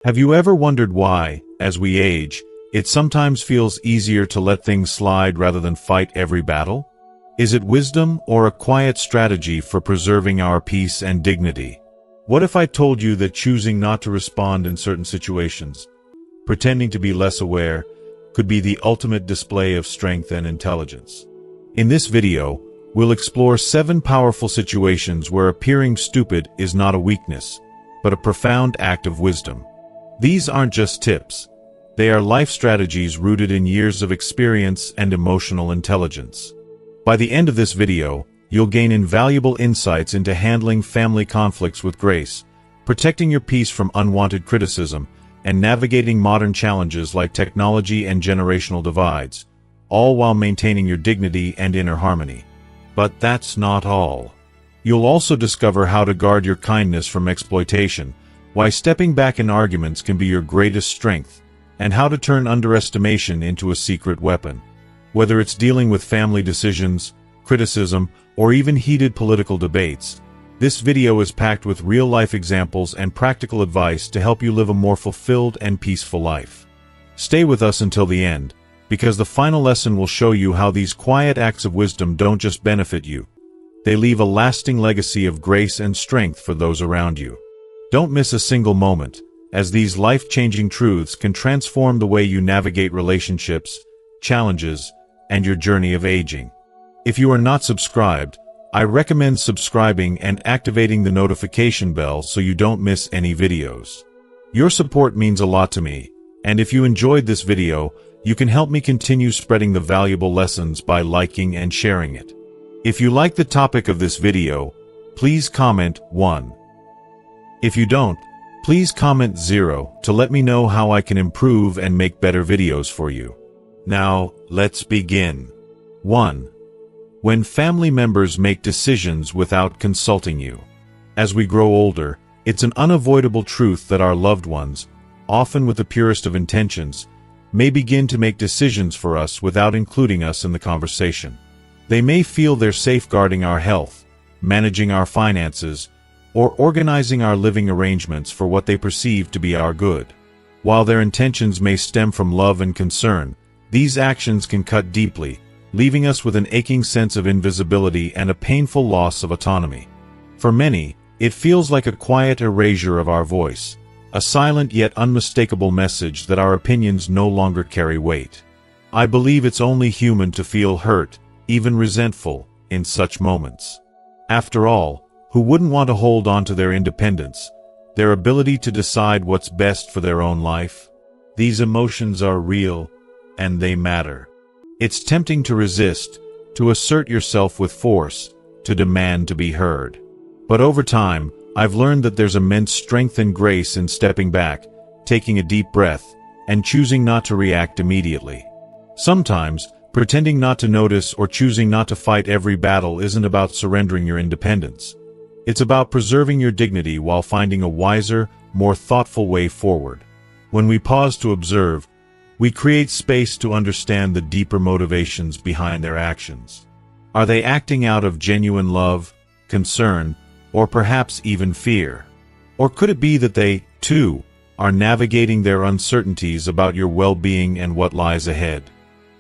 Have you ever wondered why, as we age, it sometimes feels easier to let things slide rather than fight every battle? Is it wisdom or a quiet strategy for preserving our peace and dignity? What if I told you that choosing not to respond in certain situations, pretending to be less aware, could be the ultimate display of strength and intelligence? In this video, we'll explore 7 powerful situations where appearing stupid is not a weakness, but a profound act of wisdom. These aren't just tips. They are life strategies rooted in years of experience and emotional intelligence. By the end of this video, you'll gain invaluable insights into handling family conflicts with grace, protecting your peace from unwanted criticism, and navigating modern challenges like technology and generational divides, all while maintaining your dignity and inner harmony. But that's not all. You'll also discover how to guard your kindness from exploitation, why stepping back in arguments can be your greatest strength, and how to turn underestimation into a secret weapon. Whether it's dealing with family decisions, criticism, or even heated political debates, this video is packed with real-life examples and practical advice to help you live a more fulfilled and peaceful life. Stay with us until the end, because the final lesson will show you how these quiet acts of wisdom don't just benefit you. They leave a lasting legacy of grace and strength for those around you. Don't miss a single moment, as these life-changing truths can transform the way you navigate relationships, challenges, and your journey of aging. If you are not subscribed, I recommend subscribing and activating the notification bell so you don't miss any videos. Your support means a lot to me, and if you enjoyed this video, you can help me continue spreading the valuable lessons by liking and sharing it. If you like the topic of this video, please comment 1. If you don't, please comment 0 to let me know how I can improve and make better videos for you. Now, let's begin. 1. When family members make decisions without consulting you. As we grow older, it's an unavoidable truth that our loved ones, often with the purest of intentions, may begin to make decisions for us without including us in the conversation. They may feel they're safeguarding our health, managing our finances, or organizing our living arrangements for what they perceive to be our good. While their intentions may stem from love and concern, these actions can cut deeply, leaving us with an aching sense of invisibility and a painful loss of autonomy. For many, it feels like a quiet erasure of our voice, a silent yet unmistakable message that our opinions no longer carry weight. I believe it's only human to feel hurt, even resentful, in such moments. After all, who wouldn't want to hold on to their independence, their ability to decide what's best for their own life? These emotions are real, and they matter. It's tempting to resist, to assert yourself with force, to demand to be heard. But over time, I've learned that there's immense strength and grace in stepping back, taking a deep breath, and choosing not to react immediately. Sometimes, pretending not to notice or choosing not to fight every battle isn't about surrendering your independence. It's about preserving your dignity while finding a wiser, more thoughtful way forward. When we pause to observe, we create space to understand the deeper motivations behind their actions. Are they acting out of genuine love, concern, or perhaps even fear? Or could it be that they, too, are navigating their uncertainties about your well-being and what lies ahead?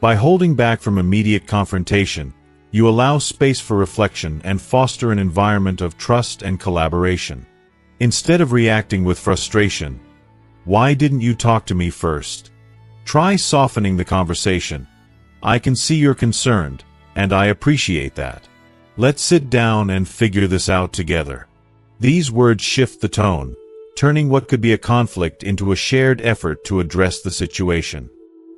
By holding back from immediate confrontation, you allow space for reflection and foster an environment of trust and collaboration. Instead of reacting with frustration, "Why didn't you talk to me first?" Try softening the conversation. "I can see you're concerned, and I appreciate that. Let's sit down and figure this out together." These words shift the tone, turning what could be a conflict into a shared effort to address the situation.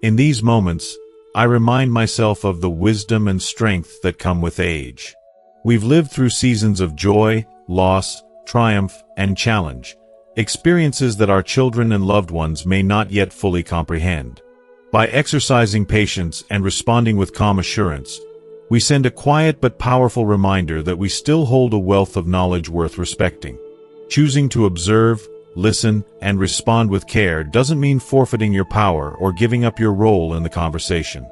In these moments, I remind myself of the wisdom and strength that come with age. We've lived through seasons of joy, loss, triumph, and challenge, experiences that our children and loved ones may not yet fully comprehend. By exercising patience and responding with calm assurance, we send a quiet but powerful reminder that we still hold a wealth of knowledge worth respecting. Choosing to observe, listen, and respond with care doesn't mean forfeiting your power or giving up your role in the conversation.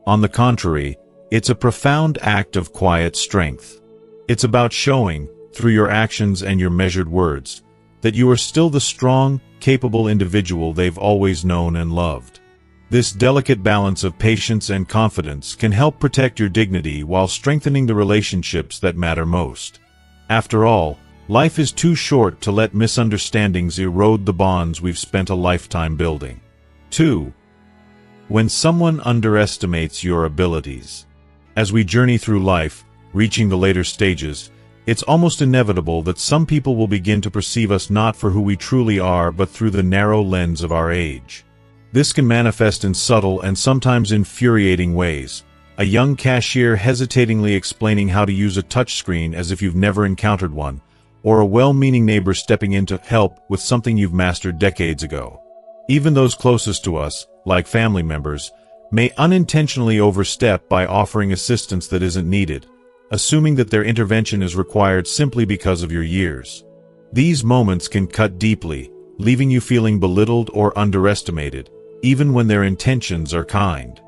On the contrary, it's a profound act of quiet strength. It's about showing, through your actions and your measured words, that you are still the strong, capable individual they've always known and loved. This delicate balance of patience and confidence can help protect your dignity while strengthening the relationships that matter most. After all, life is too short to let misunderstandings erode the bonds we've spent a lifetime building. 2. When someone underestimates your abilities. As we journey through life, reaching the later stages, it's almost inevitable that some people will begin to perceive us not for who we truly are but through the narrow lens of our age. This can manifest in subtle and sometimes infuriating ways. A young cashier hesitatingly explaining how to use a touchscreen as if you've never encountered one, or a well-meaning neighbor stepping in to help with something you've mastered decades ago. Even those closest to us, like family members, may unintentionally overstep by offering assistance that isn't needed, assuming that their intervention is required simply because of your years. These moments can cut deeply, leaving you feeling belittled or underestimated, even when their intentions are kind.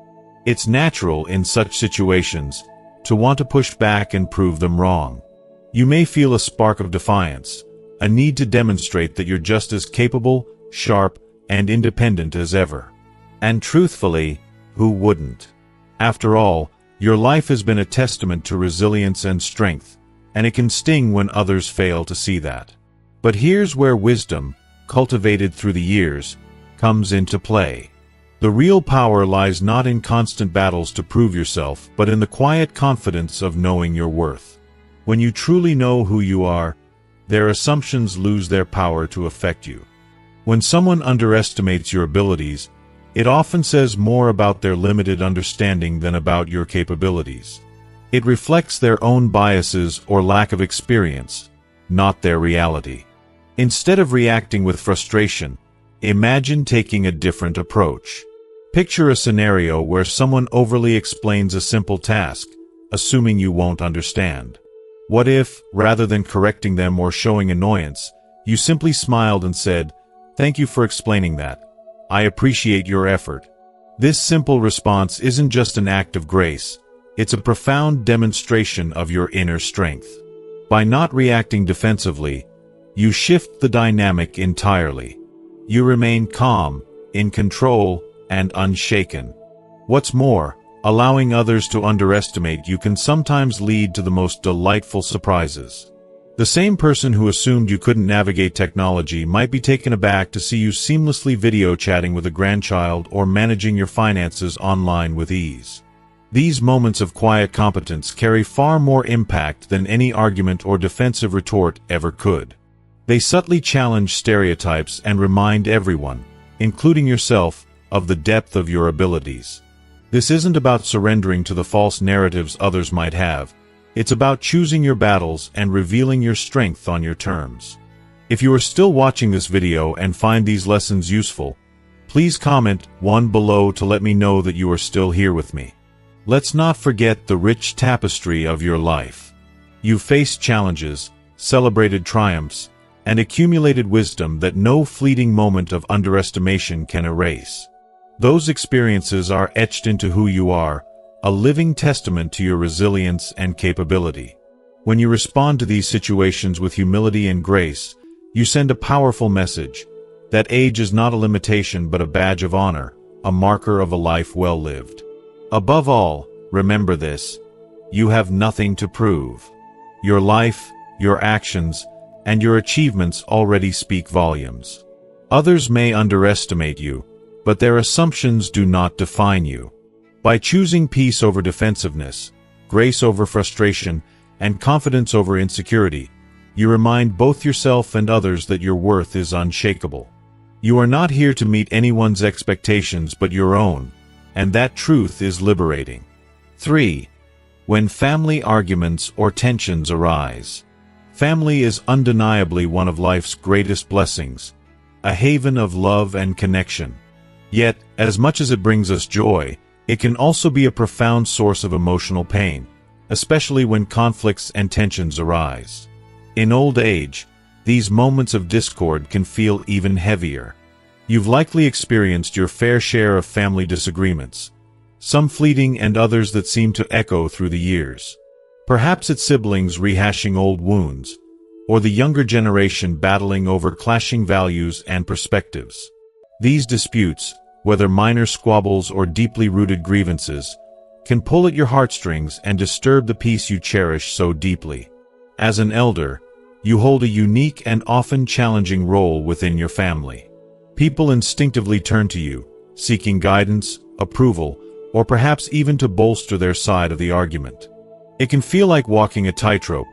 It's natural in such situations to want to push back and prove them wrong. You may feel a spark of defiance, a need to demonstrate that you're just as capable, sharp, and independent as ever. And truthfully, who wouldn't? After all, your life has been a testament to resilience and strength, and it can sting when others fail to see that. But here's where wisdom, cultivated through the years, comes into play. The real power lies not in constant battles to prove yourself, but in the quiet confidence of knowing your worth. When you truly know who you are, their assumptions lose their power to affect you. When someone underestimates your abilities, it often says more about their limited understanding than about your capabilities. It reflects their own biases or lack of experience, not their reality. Instead of reacting with frustration, imagine taking a different approach. Picture a scenario where someone overly explains a simple task, assuming you won't understand. What if, rather than correcting them or showing annoyance, you simply smiled and said, "Thank you for explaining that. I appreciate your effort." This simple response isn't just an act of grace, it's a profound demonstration of your inner strength. By not reacting defensively, you shift the dynamic entirely. You remain calm, in control, and unshaken. What's more, allowing others to underestimate you can sometimes lead to the most delightful surprises. The same person who assumed you couldn't navigate technology might be taken aback to see you seamlessly video chatting with a grandchild or managing your finances online with ease. These moments of quiet competence carry far more impact than any argument or defensive retort ever could. They subtly challenge stereotypes and remind everyone, including yourself, of the depth of your abilities. This isn't about surrendering to the false narratives others might have. It's about choosing your battles and revealing your strength on your terms. If you are still watching this video and find these lessons useful, please comment one below to let me know that you are still here with me. Let's not forget the rich tapestry of your life. You've faced challenges, celebrated triumphs, and accumulated wisdom that no fleeting moment of underestimation can erase. Those experiences are etched into who you are, a living testament to your resilience and capability. When you respond to these situations with humility and grace, you send a powerful message that age is not a limitation but a badge of honor, a marker of a life well lived. Above all, remember this: you have nothing to prove. Your life, your actions, and your achievements already speak volumes. Others may underestimate you, but their assumptions do not define you. By choosing peace over defensiveness, grace over frustration, and confidence over insecurity, you remind both yourself and others that your worth is unshakable. You are not here to meet anyone's expectations but your own, and that truth is liberating. 3. When family arguments or tensions arise. Family is undeniably one of life's greatest blessings, a haven of love and connection. Yet, as much as it brings us joy, it can also be a profound source of emotional pain, especially when conflicts and tensions arise. In old age, these moments of discord can feel even heavier. You've likely experienced your fair share of family disagreements, some fleeting and others that seem to echo through the years. Perhaps it's siblings rehashing old wounds, or the younger generation battling over clashing values and perspectives. These disputes, whether minor squabbles or deeply rooted grievances, can pull at your heartstrings and disturb the peace you cherish so deeply. As an elder, you hold a unique and often challenging role within your family. People instinctively turn to you, seeking guidance, approval, or perhaps even to bolster their side of the argument. It can feel like walking a tightrope,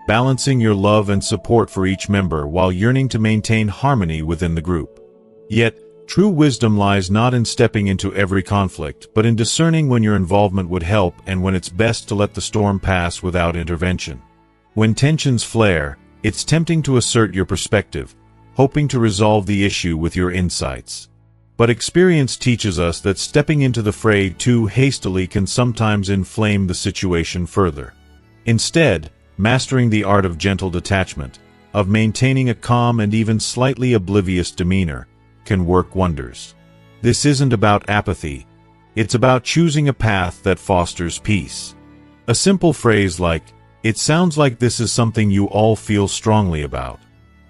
balancing your love and support for each member while yearning to maintain harmony within the group. Yet, true wisdom lies not in stepping into every conflict, but in discerning when your involvement would help and when it's best to let the storm pass without intervention. When tensions flare, it's tempting to assert your perspective, hoping to resolve the issue with your insights. But experience teaches us that stepping into the fray too hastily can sometimes inflame the situation further. Instead, mastering the art of gentle detachment, of maintaining a calm and even slightly oblivious demeanor, can work wonders. This isn't about apathy, it's about choosing a path that fosters peace. A simple phrase like, "It sounds like this is something you all feel strongly about.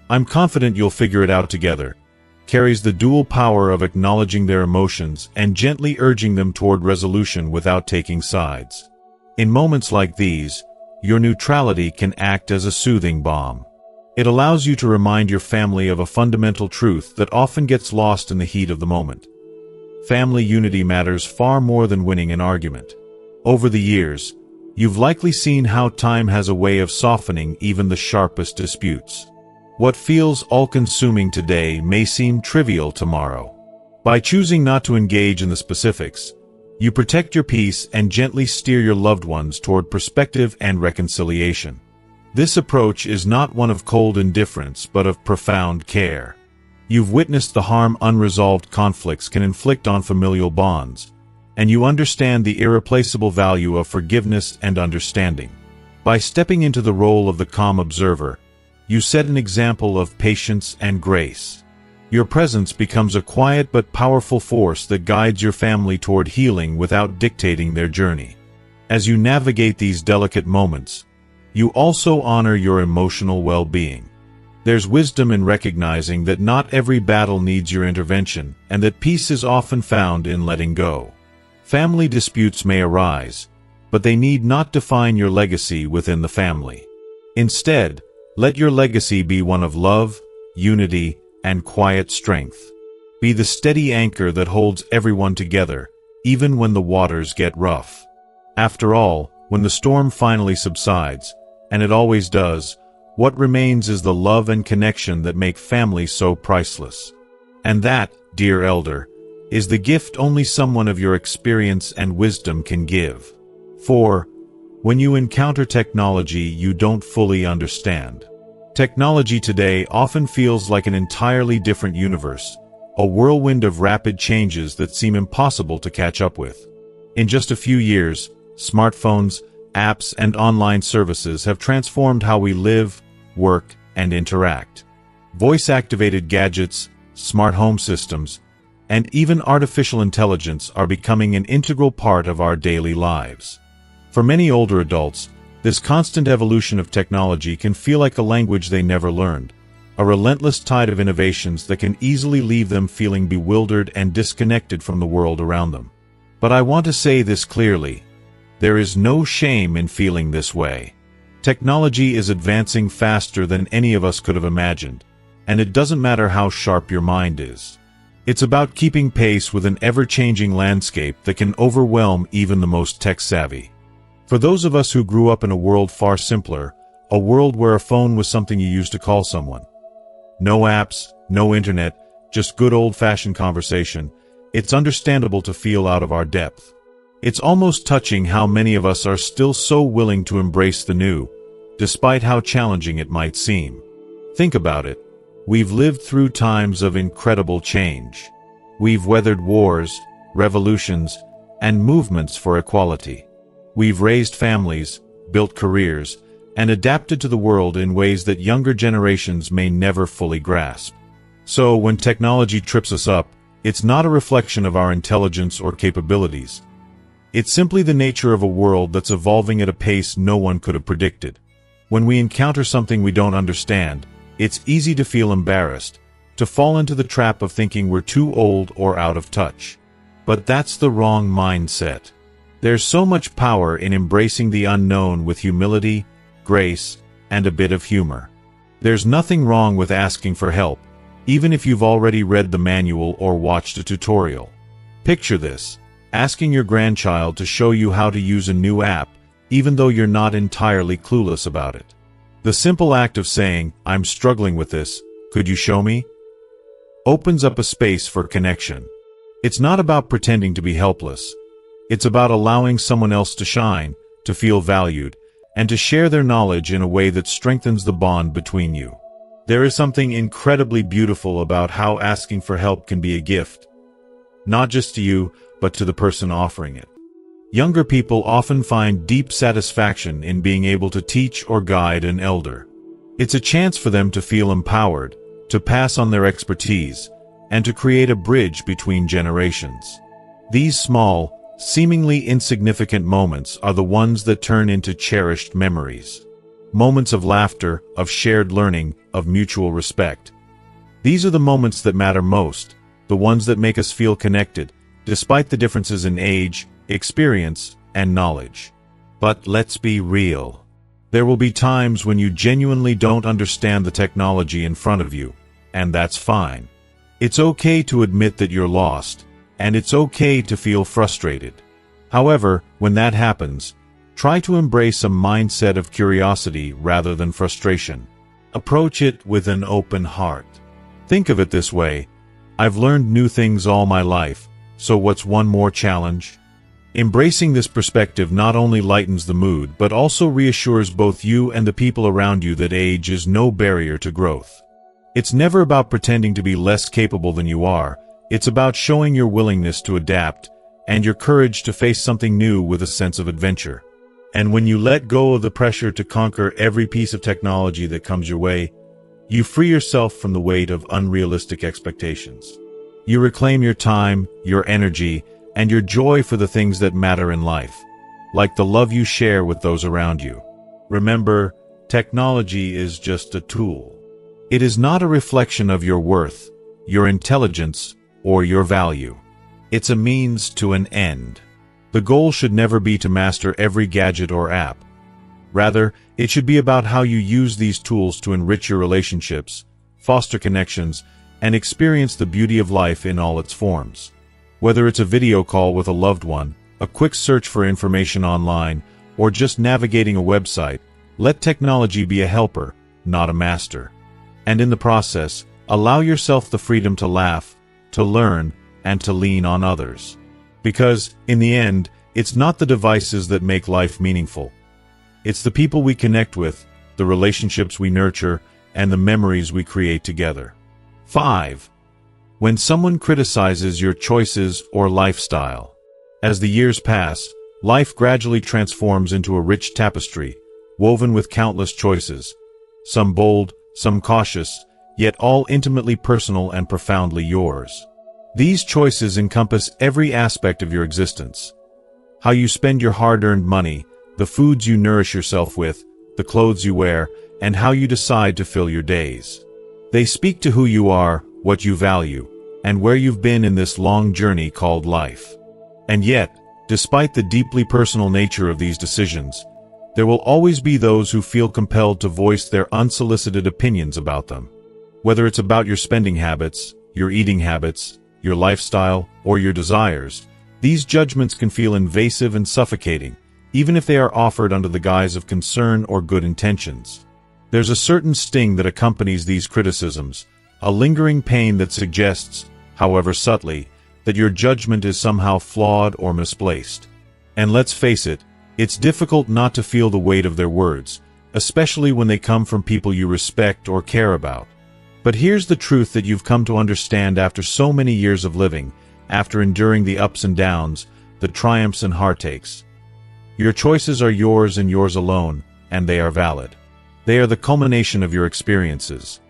I'm confident you'll figure it out together," carries the dual power of acknowledging their emotions and gently urging them toward resolution without taking sides. In moments like these, your neutrality can act as a soothing balm. It allows you to remind your family of a fundamental truth that often gets lost in the heat of the moment. Family unity matters far more than winning an argument. Over the years, you've likely seen how time has a way of softening even the sharpest disputes. What feels all-consuming today may seem trivial tomorrow. By choosing not to engage in the specifics, you protect your peace and gently steer your loved ones toward perspective and reconciliation. This approach is not one of cold indifference but of profound care. You've witnessed the harm unresolved conflicts can inflict on familial bonds, and you understand the irreplaceable value of forgiveness and understanding. By stepping into the role of the calm observer, you set an example of patience and grace. Your presence becomes a quiet but powerful force that guides your family toward healing without dictating their journey. As you navigate these delicate moments, you also honor your emotional well-being. There's wisdom in recognizing that not every battle needs your intervention and that peace is often found in letting go. Family disputes may arise, but they need not define your legacy within the family. Instead, let your legacy be one of love, unity, and quiet strength. Be the steady anchor that holds everyone together, even when the waters get rough. After all, when the storm finally subsides, and it always does, what remains is the love and connection that make family so priceless. And that, dear elder, is the gift only someone of your experience and wisdom can give. For, when you encounter technology you don't fully understand. Technology today often feels like an entirely different universe, a whirlwind of rapid changes that seem impossible to catch up with. In just a few years, smartphones, apps, and online services have transformed how we live, work, and interact. Voice-activated gadgets, smart home systems, and even artificial intelligence are becoming an integral part of our daily lives. For many older adults, this constant evolution of technology can feel like a language they never learned, a relentless tide of innovations that can easily leave them feeling bewildered and disconnected from the world around them. But I want to say this clearly: there is no shame in feeling this way. Technology is advancing faster than any of us could have imagined, and it doesn't matter how sharp your mind is. It's about keeping pace with an ever-changing landscape that can overwhelm even the most tech-savvy. For those of us who grew up in a world far simpler, a world where a phone was something you used to call someone. No apps, no internet, just good old-fashioned conversation, it's understandable to feel out of our depth. It's almost touching how many of us are still so willing to embrace the new, despite how challenging it might seem. Think about it. We've lived through times of incredible change. We've weathered wars, revolutions, and movements for equality. We've raised families, built careers, and adapted to the world in ways that younger generations may never fully grasp. So when technology trips us up, it's not a reflection of our intelligence or capabilities. It's simply the nature of a world that's evolving at a pace no one could have predicted. When we encounter something we don't understand, it's easy to feel embarrassed, to fall into the trap of thinking we're too old or out of touch. But that's the wrong mindset. There's so much power in embracing the unknown with humility, grace, and a bit of humor. There's nothing wrong with asking for help, even if you've already read the manual or watched a tutorial. Picture this: asking your grandchild to show you how to use a new app, even though you're not entirely clueless about it. The simple act of saying, "I'm struggling with this, could you show me?" opens up a space for connection. It's not about pretending to be helpless. It's about allowing someone else to shine, to feel valued, and to share their knowledge in a way that strengthens the bond between you. There is something incredibly beautiful about how asking for help can be a gift, not just to you, but to the person offering it. Younger people often find deep satisfaction in being able to teach or guide an elder. It's a chance for them to feel empowered, to pass on their expertise, and to create a bridge between generations. These small, seemingly insignificant moments are the ones that turn into cherished memories. Moments of laughter, of shared learning, of mutual respect. These are the moments that matter most, the ones that make us feel connected, despite the differences in age, experience, and knowledge. But let's be real. There will be times when you genuinely don't understand the technology in front of you, and that's fine. It's okay to admit that you're lost, and it's okay to feel frustrated. However, when that happens, try to embrace a mindset of curiosity rather than frustration. Approach it with an open heart. Think of it this way: I've learned new things all my life, so what's one more challenge? Embracing this perspective not only lightens the mood but also reassures both you and the people around you that age is no barrier to growth. It's never about pretending to be less capable than you are. It's about showing your willingness to adapt and your courage to face something new with a sense of adventure. And when you let go of the pressure to conquer every piece of technology that comes your way, you free yourself from the weight of unrealistic expectations. You reclaim your time, your energy, and your joy for the things that matter in life, like the love you share with those around you. Remember, technology is just a tool. It is not a reflection of your worth, your intelligence, or your value. It's a means to an end. The goal should never be to master every gadget or app. Rather, it should be about how you use these tools to enrich your relationships, foster connections, and experience the beauty of life in all its forms. Whether it's a video call with a loved one, a quick search for information online, or just navigating a website, let technology be a helper, not a master. And in the process, allow yourself the freedom to laugh, to learn, and to lean on others. Because, in the end, it's not the devices that make life meaningful. It's the people we connect with, the relationships we nurture, and the memories we create together. 5. When someone criticizes your choices or lifestyle. As the years pass, life gradually transforms into a rich tapestry, woven with countless choices, some bold, some cautious, yet all intimately personal and profoundly yours. These choices encompass every aspect of your existence. How you spend your hard-earned money, the foods you nourish yourself with, the clothes you wear, and how you decide to fill your days. They speak to who you are, what you value, and where you've been in this long journey called life. And yet, despite the deeply personal nature of these decisions, there will always be those who feel compelled to voice their unsolicited opinions about them. Whether it's about your spending habits, your eating habits, your lifestyle, or your desires, these judgments can feel invasive and suffocating, even if they are offered under the guise of concern or good intentions. There's a certain sting that accompanies these criticisms, a lingering pain that suggests, however subtly, that your judgment is somehow flawed or misplaced. And let's face it, it's difficult not to feel the weight of their words, especially when they come from people you respect or care about. But here's the truth that you've come to understand after so many years of living, after enduring the ups and downs, the triumphs and heartaches. Your choices are yours and yours alone, and they are valid. They are the culmination of your experiences.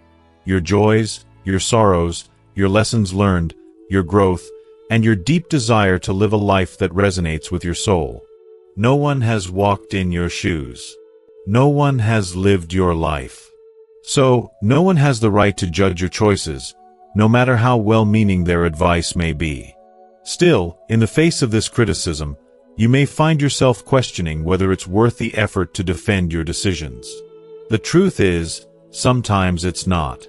Your joys, your sorrows, your lessons learned, your growth, and your deep desire to live a life that resonates with your soul. No one has walked in your shoes. No one has lived your life. So, no one has the right to judge your choices, no matter how well-meaning their advice may be. Still, in the face of this criticism, you may find yourself questioning whether it's worth the effort to defend your decisions. The truth is, sometimes it's not.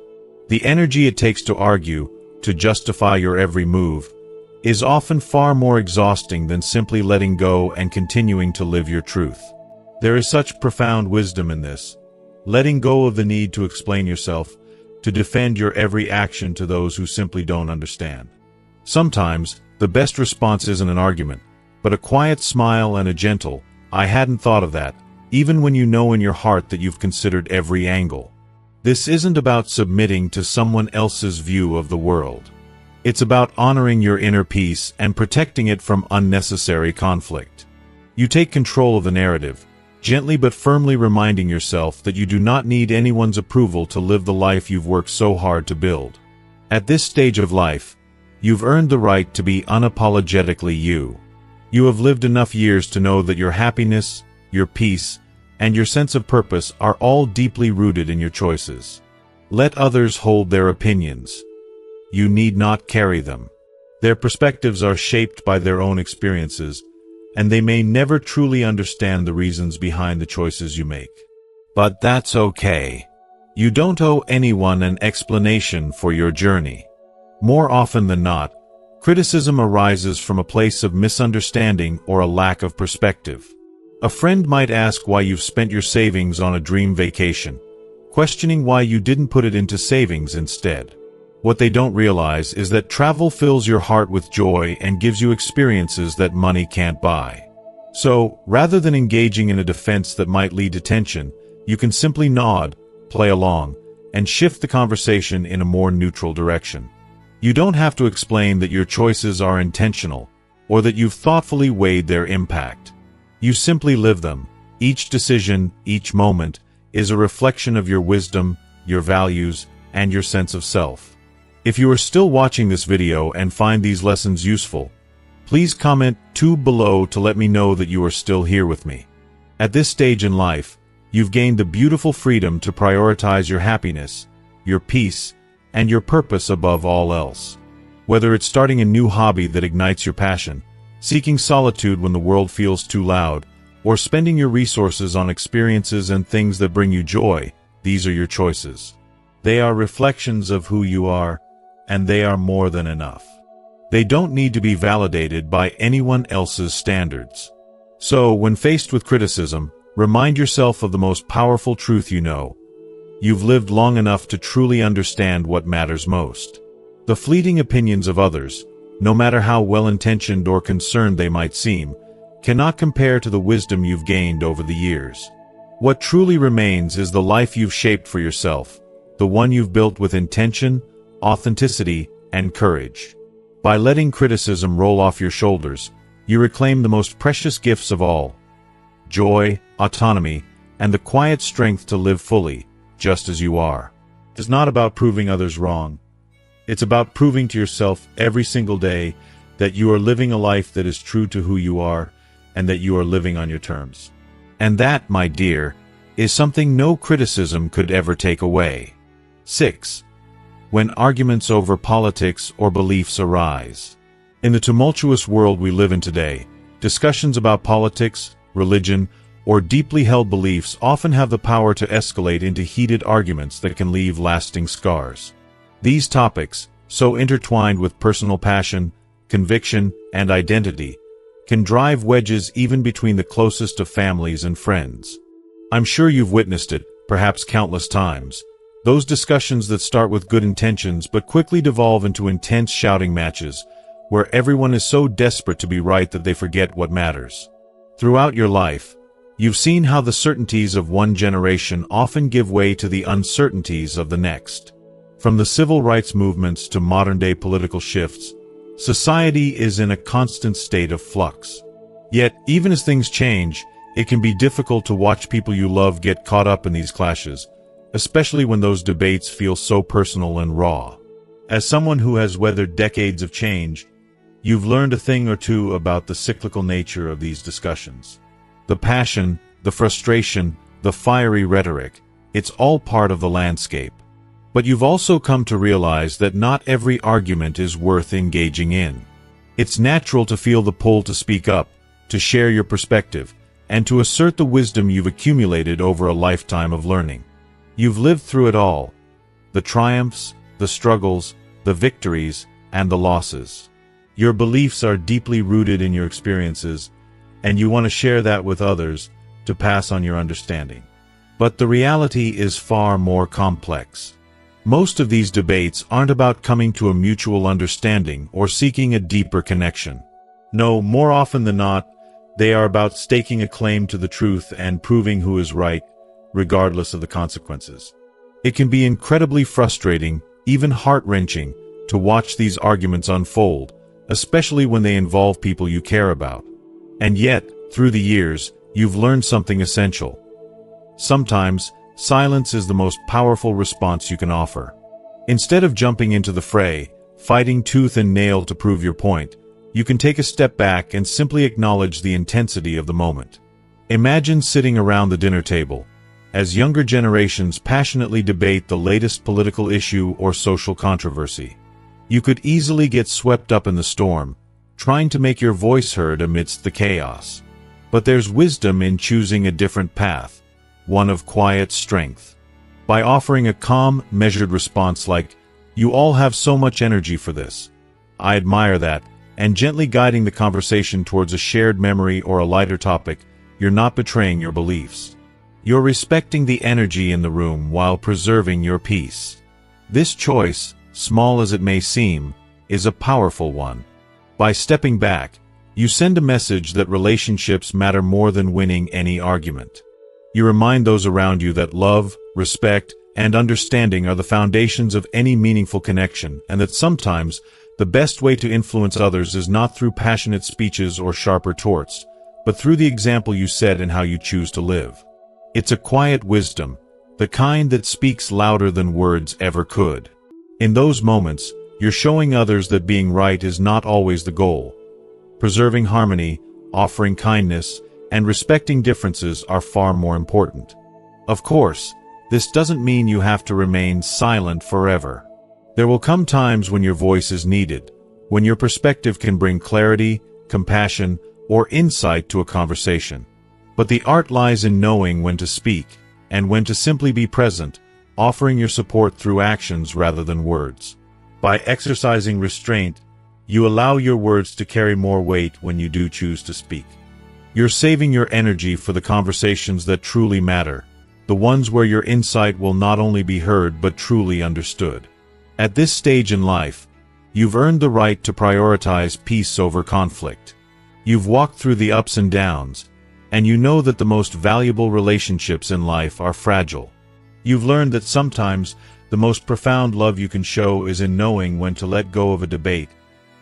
The energy it takes to argue, to justify your every move, is often far more exhausting than simply letting go and continuing to live your truth. There is such profound wisdom in this, letting go of the need to explain yourself, to defend your every action to those who simply don't understand. Sometimes, the best response isn't an argument, but a quiet smile and a gentle, "I hadn't thought of that," even when you know in your heart that you've considered every angle. This isn't about submitting to someone else's view of the world. It's about honoring your inner peace and protecting it from unnecessary conflict. You take control of the narrative, gently but firmly reminding yourself that you do not need anyone's approval to live the life you've worked so hard to build. At this stage of life, you've earned the right to be unapologetically you. You have lived enough years to know that your happiness, your peace, and your sense of purpose are all deeply rooted in your choices. Let others hold their opinions. You need not carry them. Their perspectives are shaped by their own experiences, and they may never truly understand the reasons behind the choices you make. But that's okay. You don't owe anyone an explanation for your journey. More often than not, criticism arises from a place of misunderstanding or a lack of perspective. A friend might ask why you've spent your savings on a dream vacation, questioning why you didn't put it into savings instead. What they don't realize is that travel fills your heart with joy and gives you experiences that money can't buy. So, rather than engaging in a defense that might lead to tension, you can simply nod, play along, and shift the conversation in a more neutral direction. You don't have to explain that your choices are intentional, or that you've thoughtfully weighed their impact. You simply live them. Each decision, each moment, is a reflection of your wisdom, your values, and your sense of self. If you are still watching this video and find these lessons useful, please comment below to let me know that you are still here with me. At this stage in life, you've gained the beautiful freedom to prioritize your happiness, your peace, and your purpose above all else. Whether it's starting a new hobby that ignites your passion, seeking solitude when the world feels too loud, or spending your resources on experiences and things that bring you joy, these are your choices. They are reflections of who you are, and they are more than enough. They don't need to be validated by anyone else's standards. So, when faced with criticism, remind yourself of the most powerful truth you know. You've lived long enough to truly understand what matters most. The fleeting opinions of others, no matter how well-intentioned or concerned they might seem, cannot compare to the wisdom you've gained over the years. What truly remains is the life you've shaped for yourself, the one you've built with intention, authenticity, and courage. By letting criticism roll off your shoulders, you reclaim the most precious gifts of all: joy, autonomy, and the quiet strength to live fully, just as you are. It's not about proving others wrong. It's about proving to yourself every single day that you are living a life that is true to who you are, and that you are living on your terms. And that, my dear, is something no criticism could ever take away. 6. When arguments over politics or beliefs arise. In the tumultuous world we live in today, discussions about politics, religion, or deeply held beliefs often have the power to escalate into heated arguments that can leave lasting scars. These topics, so intertwined with personal passion, conviction, and identity, can drive wedges even between the closest of families and friends. I'm sure you've witnessed it, perhaps countless times. Those discussions that start with good intentions but quickly devolve into intense shouting matches, where everyone is so desperate to be right that they forget what matters. Throughout your life, you've seen how the certainties of one generation often give way to the uncertainties of the next. From the civil rights movements to modern-day political shifts, society is in a constant state of flux. Yet, even as things change, it can be difficult to watch people you love get caught up in these clashes, especially when those debates feel so personal and raw. As someone who has weathered decades of change, you've learned a thing or two about the cyclical nature of these discussions. The passion, the frustration, the fiery rhetoric, it's all part of the landscape. But you've also come to realize that not every argument is worth engaging in. It's natural to feel the pull to speak up, to share your perspective, and to assert the wisdom you've accumulated over a lifetime of learning. You've lived through it all: the triumphs, the struggles, the victories, and the losses. Your beliefs are deeply rooted in your experiences, and you want to share that with others to pass on your understanding. But the reality is far more complex. Most of these debates aren't about coming to a mutual understanding or seeking a deeper connection. No, more often than not, they are about staking a claim to the truth and proving who is right, regardless of the consequences. It can be incredibly frustrating, even heart-wrenching, to watch these arguments unfold, especially when they involve people you care about. And yet, through the years, you've learned something essential. Sometimes, silence is the most powerful response you can offer. Instead of jumping into the fray, fighting tooth and nail to prove your point, you can take a step back and simply acknowledge the intensity of the moment. Imagine sitting around the dinner table, as younger generations passionately debate the latest political issue or social controversy. You could easily get swept up in the storm, trying to make your voice heard amidst the chaos. But there's wisdom in choosing a different path, one of quiet strength. By offering a calm, measured response like, "You all have so much energy for this. I admire that," and gently guiding the conversation towards a shared memory or a lighter topic, you're not betraying your beliefs. You're respecting the energy in the room while preserving your peace. This choice, small as it may seem, is a powerful one. By stepping back, you send a message that relationships matter more than winning any argument. You remind those around you that love, respect, and understanding are the foundations of any meaningful connection, and that sometimes the best way to influence others is not through passionate speeches or sharp retorts, but through the example you set and how you choose to live. It's a quiet wisdom, the kind that speaks louder than words ever could. In those moments, you're showing others that being right is not always the goal. Preserving harmony, offering kindness, and respecting differences are far more important. Of course, this doesn't mean you have to remain silent forever. There will come times when your voice is needed, when your perspective can bring clarity, compassion, or insight to a conversation. But the art lies in knowing when to speak, and when to simply be present, offering your support through actions rather than words. By exercising restraint, you allow your words to carry more weight when you do choose to speak. You're saving your energy for the conversations that truly matter, the ones where your insight will not only be heard but truly understood. At this stage in life, you've earned the right to prioritize peace over conflict. You've walked through the ups and downs, and you know that the most valuable relationships in life are fragile. You've learned that sometimes the most profound love you can show is in knowing when to let go of a debate,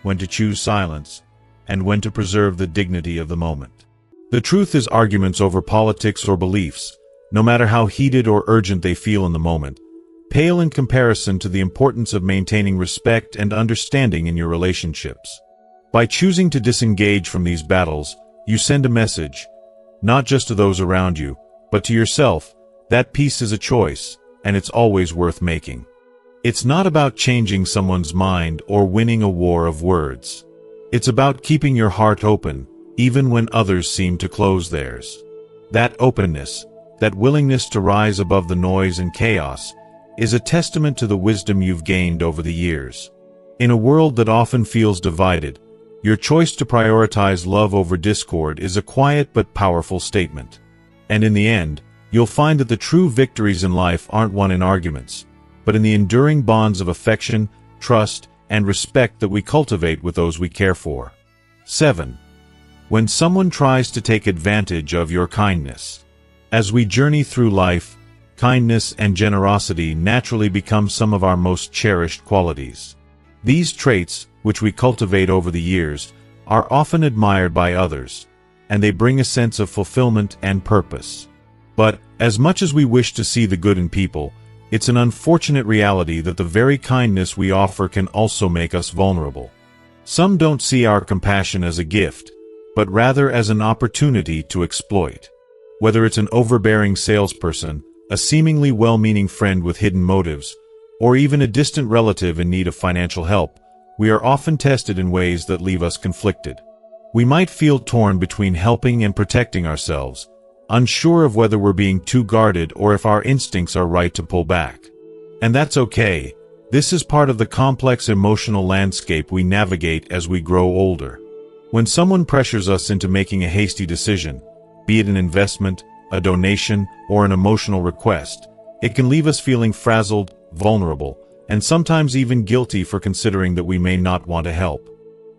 when to choose silence, and when to preserve the dignity of the moment. The truth is, arguments over politics or beliefs, no matter how heated or urgent they feel in the moment, pale in comparison to the importance of maintaining respect and understanding in your relationships. By choosing to disengage from these battles, you send a message, not just to those around you, but to yourself, that peace is a choice, and it's always worth making. It's not about changing someone's mind or winning a war of words. It's about keeping your heart open, even when others seem to close theirs. That openness, that willingness to rise above the noise and chaos, is a testament to the wisdom you've gained over the years. In a world that often feels divided, your choice to prioritize love over discord is a quiet but powerful statement. And in the end, you'll find that the true victories in life aren't won in arguments, but in the enduring bonds of affection, trust, and respect that we cultivate with those we care for. 7. When someone tries to take advantage of your kindness. As we journey through life, kindness and generosity naturally become some of our most cherished qualities. These traits, which we cultivate over the years, are often admired by others, and they bring a sense of fulfillment and purpose. But, as much as we wish to see the good in people, it's an unfortunate reality that the very kindness we offer can also make us vulnerable. Some don't see our compassion as a gift, but rather as an opportunity to exploit. Whether it's an overbearing salesperson, a seemingly well-meaning friend with hidden motives, or even a distant relative in need of financial help, we are often tested in ways that leave us conflicted. We might feel torn between helping and protecting ourselves, unsure of whether we're being too guarded or if our instincts are right to pull back. And that's okay. This is part of the complex emotional landscape we navigate as we grow older. When someone pressures us into making a hasty decision, be it an investment, a donation, or an emotional request, it can leave us feeling frazzled, vulnerable, and sometimes even guilty for considering that we may not want to help.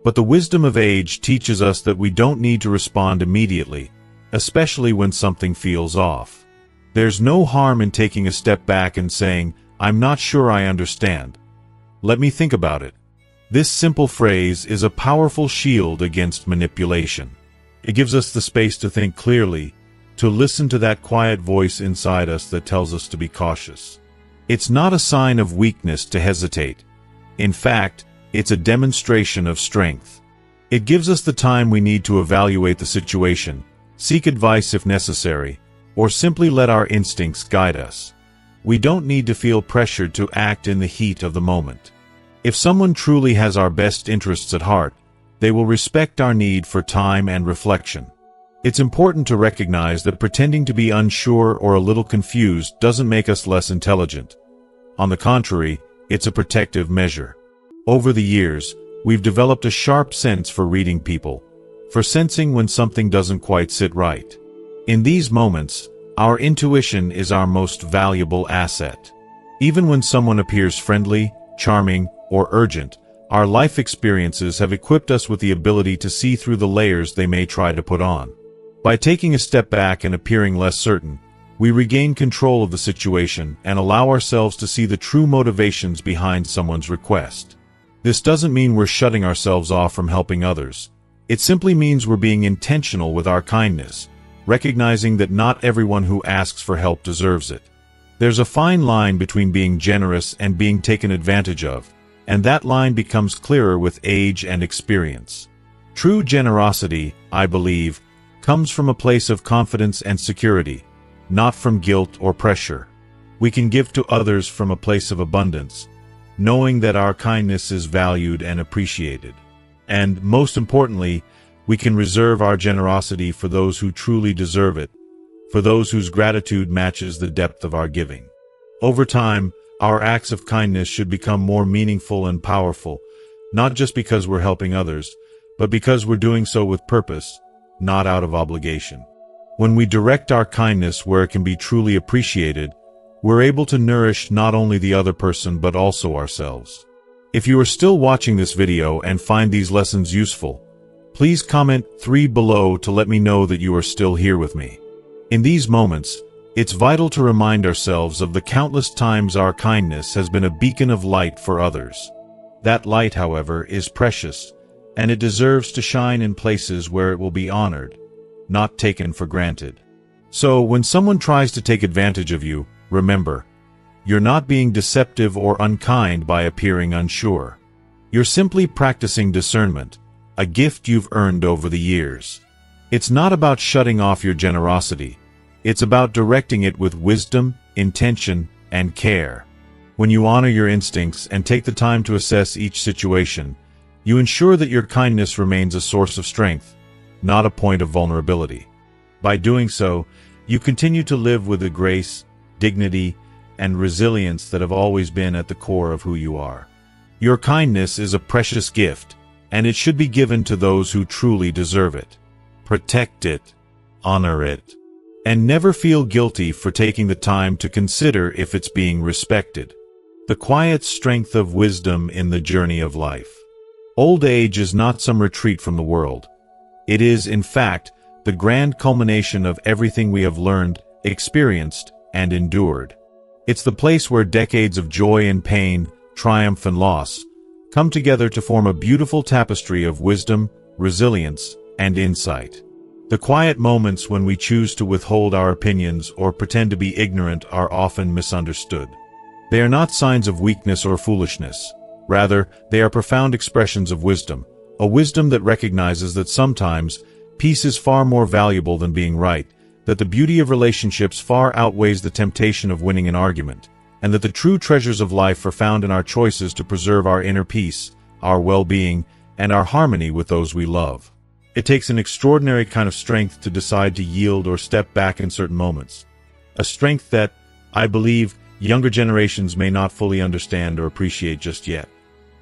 But the wisdom of age teaches us that we don't need to respond immediately, especially when something feels off. There's no harm in taking a step back and saying, "I'm not sure I understand. Let me think about it." This simple phrase is a powerful shield against manipulation. It gives us the space to think clearly, to listen to that quiet voice inside us that tells us to be cautious. It's not a sign of weakness to hesitate. In fact, it's a demonstration of strength. It gives us the time we need to evaluate the situation, seek advice if necessary, or simply let our instincts guide us. We don't need to feel pressured to act in the heat of the moment. If someone truly has our best interests at heart, they will respect our need for time and reflection. It's important to recognize that pretending to be unsure or a little confused doesn't make us less intelligent. On the contrary, it's a protective measure. Over the years, we've developed a sharp sense for reading people, for sensing when something doesn't quite sit right. In these moments, our intuition is our most valuable asset. Even when someone appears friendly, charming, or urgent, our life experiences have equipped us with the ability to see through the layers they may try to put on. By taking a step back and appearing less certain, we regain control of the situation and allow ourselves to see the true motivations behind someone's request. This doesn't mean we're shutting ourselves off from helping others. It simply means we're being intentional with our kindness, recognizing that not everyone who asks for help deserves it. There's a fine line between being generous and being taken advantage of, and that line becomes clearer with age and experience. True generosity, I believe, comes from a place of confidence and security, not from guilt or pressure. We can give to others from a place of abundance, knowing that our kindness is valued and appreciated. And, most importantly, we can reserve our generosity for those who truly deserve it, for those whose gratitude matches the depth of our giving. Over time, our acts of kindness should become more meaningful and powerful, not just because we're helping others, but because we're doing so with purpose, not out of obligation. When we direct our kindness where it can be truly appreciated, we're able to nourish not only the other person but also ourselves. If you are still watching this video and find these lessons useful, please comment 3 below to let me know that you are still here with me. In these moments, it's vital to remind ourselves of the countless times our kindness has been a beacon of light for others. That light, however, is precious, and it deserves to shine in places where it will be honored, not taken for granted. So, when someone tries to take advantage of you, remember, you're not being deceptive or unkind by appearing unsure. You're simply practicing discernment, a gift you've earned over the years. It's not about shutting off your generosity. It's about directing it with wisdom, intention, and care. When you honor your instincts and take the time to assess each situation, you ensure that your kindness remains a source of strength, not a point of vulnerability. By doing so, you continue to live with the grace, dignity, and resilience that have always been at the core of who you are. Your kindness is a precious gift, and it should be given to those who truly deserve it. Protect it, honor it, and never feel guilty for taking the time to consider if it's being respected. The quiet strength of wisdom in the journey of life. Old age is not some retreat from the world. It is, in fact, the grand culmination of everything we have learned, experienced, and endured. It's the place where decades of joy and pain, triumph and loss, come together to form a beautiful tapestry of wisdom, resilience, and insight. The quiet moments when we choose to withhold our opinions or pretend to be ignorant are often misunderstood. They are not signs of weakness or foolishness. Rather, they are profound expressions of wisdom, a wisdom that recognizes that sometimes peace is far more valuable than being right, that the beauty of relationships far outweighs the temptation of winning an argument, and that the true treasures of life are found in our choices to preserve our inner peace, our well-being, and our harmony with those we love. It takes an extraordinary kind of strength to decide to yield or step back in certain moments. A strength that, I believe, younger generations may not fully understand or appreciate just yet.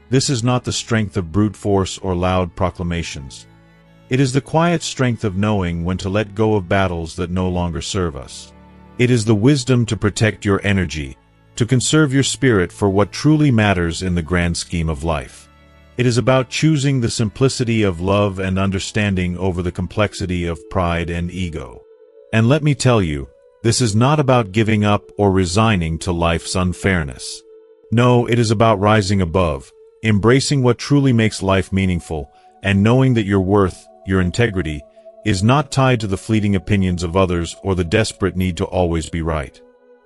This is not the strength of brute force or loud proclamations. It is the quiet strength of knowing when to let go of battles that no longer serve us. It is the wisdom to protect your energy, to conserve your spirit for what truly matters in the grand scheme of life. It is about choosing the simplicity of love and understanding over the complexity of pride and ego. And let me tell you, this is not about giving up or resigning to life's unfairness. No, it is about rising above, embracing what truly makes life meaningful, and knowing that your worth, your integrity, is not tied to the fleeting opinions of others or the desperate need to always be right.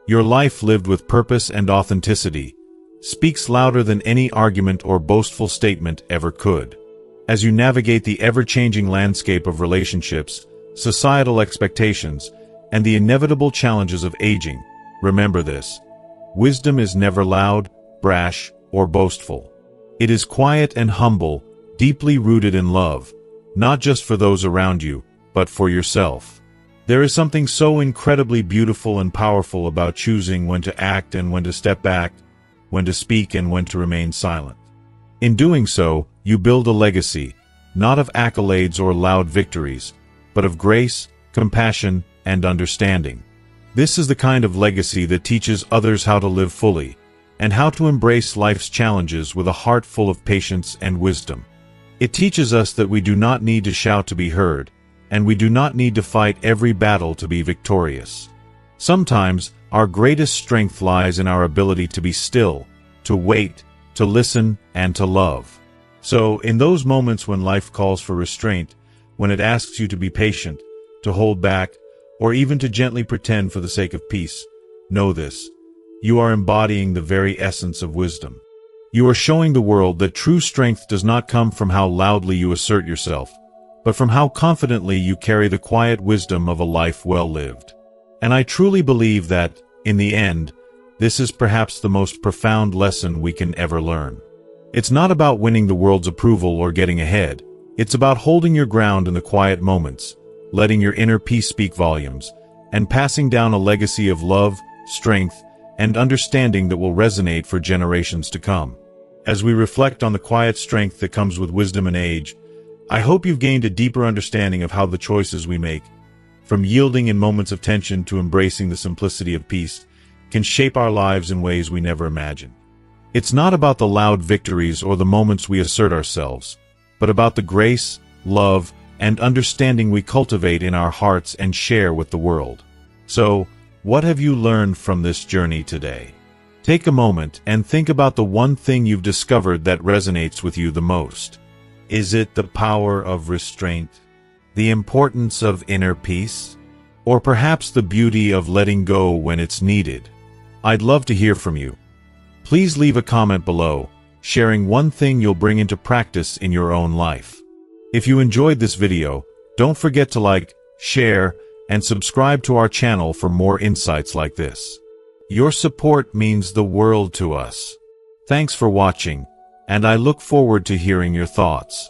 Your life lived with purpose and authenticity speaks louder than any argument or boastful statement ever could. As you navigate the ever-changing landscape of relationships, societal expectations, and the inevitable challenges of aging, remember this: wisdom is never loud, brash, or boastful. It is quiet and humble, deeply rooted in love, not just for those around you, but for yourself. There is something so incredibly beautiful and powerful about choosing when to act and when to step back, when to speak and when to remain silent. In doing so, you build a legacy, not of accolades or loud victories, but of grace, compassion, and understanding. This is the kind of legacy that teaches others how to live fully, and how to embrace life's challenges with a heart full of patience and wisdom. It teaches us that we do not need to shout to be heard, and we do not need to fight every battle to be victorious. Sometimes, our greatest strength lies in our ability to be still, to wait, to listen, and to love. So, in those moments when life calls for restraint, when it asks you to be patient, to hold back, or even to gently pretend for the sake of peace, know this: you are embodying the very essence of wisdom. You are showing the world that true strength does not come from how loudly you assert yourself, but from how confidently you carry the quiet wisdom of a life well lived. And I truly believe that, in the end, this is perhaps the most profound lesson we can ever learn. It's not about winning the world's approval or getting ahead. It's about holding your ground in the quiet moments, letting your inner peace speak volumes, and passing down a legacy of love, strength, and understanding that will resonate for generations to come. As we reflect on the quiet strength that comes with wisdom and age, I hope you've gained a deeper understanding of how the choices we make, from yielding in moments of tension to embracing the simplicity of peace, can shape our lives in ways we never imagined. It's not about the loud victories or the moments we assert ourselves, but about the grace, love, and understanding we cultivate in our hearts and share with the world. So, what have you learned from this journey today? Take a moment and think about the one thing you've discovered that resonates with you the most. Is it the power of restraint, the importance of inner peace, or perhaps the beauty of letting go when it's needed? I'd love to hear from you. Please leave a comment below, sharing one thing you'll bring into practice in your own life. If you enjoyed this video, don't forget to like, share, and subscribe to our channel for more insights like this. Your support means the world to us. Thanks for watching, and I look forward to hearing your thoughts.